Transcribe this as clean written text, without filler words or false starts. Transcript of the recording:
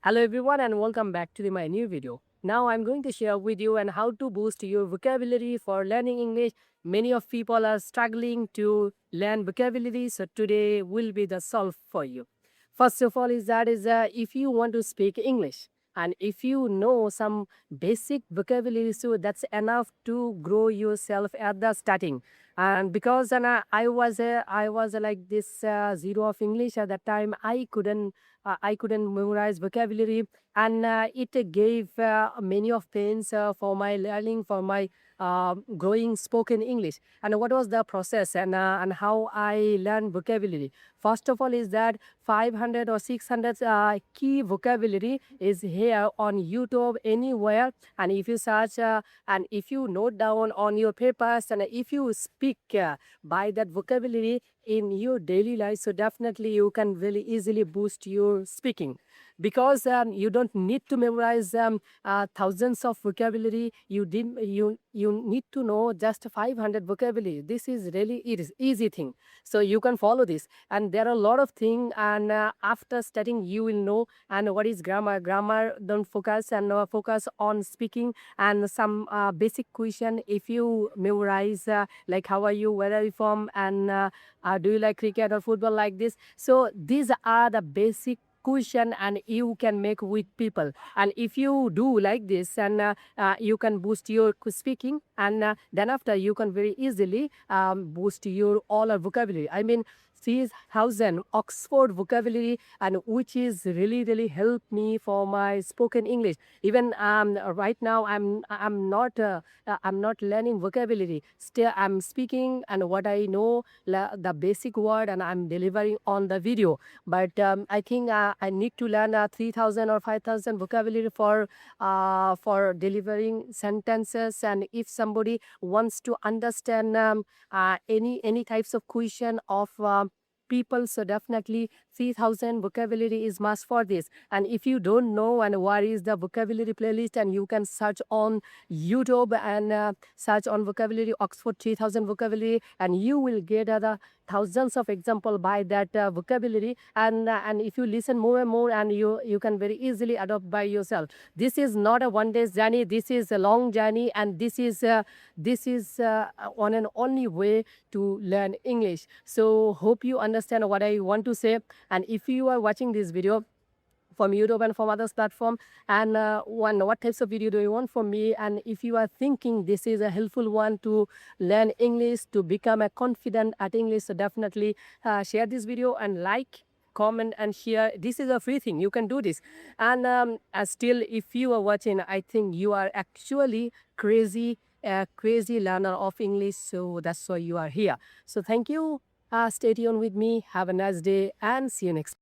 Hello everyone and welcome back to my new video. Now I'm going to share with you on how to boost your vocabulary for learning English. Many of people are struggling to learn vocabulary, so today will be the solve for you. First of all is if you want to speak English and if you know some basic vocabulary, so that's enough to grow yourself at the starting. And because I was like this zero of English at that time, I couldn't memorize vocabulary, and it gave many of pains for my learning, for my growing spoken English. And what was the process and how I learned vocabulary? First of all, is that 500 or 600 key vocabulary is here on YouTube anywhere, and if you search and if you note down on your papers and if you speak by that vocabulary in your daily life, so definitely you can really easily boost your speaking, because you don't need to memorize thousands of vocabulary. You need to know just 500 vocabulary. This is really, it is easy thing, so you can follow this. And there are a lot of things, and after studying you will know. And what is grammar, don't focus, and focus on speaking. And some basic question, if you memorize, like how are you, where are you from, and do you like cricket or football, like this. So these are the basic question and you can make with people. And if you do like this, and you can boost your speaking, and then after you can very easily boost your all our vocabulary. I mean, 3,000 Oxford vocabulary, and which is really helped me for my spoken English. Even right now I'm not learning vocabulary. Still I'm speaking, and what I know, the basic word, and I'm delivering on the video. But I think I need to learn 3,000 or 5,000 vocabulary for delivering sentences. And if somebody wants to understand any types of question of people, so definitely 3,000 vocabulary is must for this. And if you don't know and what is the vocabulary playlist, and you can search on YouTube and search on vocabulary Oxford 3,000 vocabulary, and you will get other thousands of example by that vocabulary. And if you listen more and more, and you can very easily adopt by yourself. This is not a one day's journey, this is a long journey, and this is on an only way to learn English. So hope you understand what I want to say. And if you are watching this video from YouTube and from others platform, and what types of video do you want from me, and if you are thinking this is a helpful one to learn English, to become a confident at English, so definitely share this video and like, comment and share. This is a free thing, you can do this. And still, if you are watching, I think you are actually crazy, a crazy learner of English, so that's why you are here. So thank you. Stay tuned with me, have a nice day, and see you next time.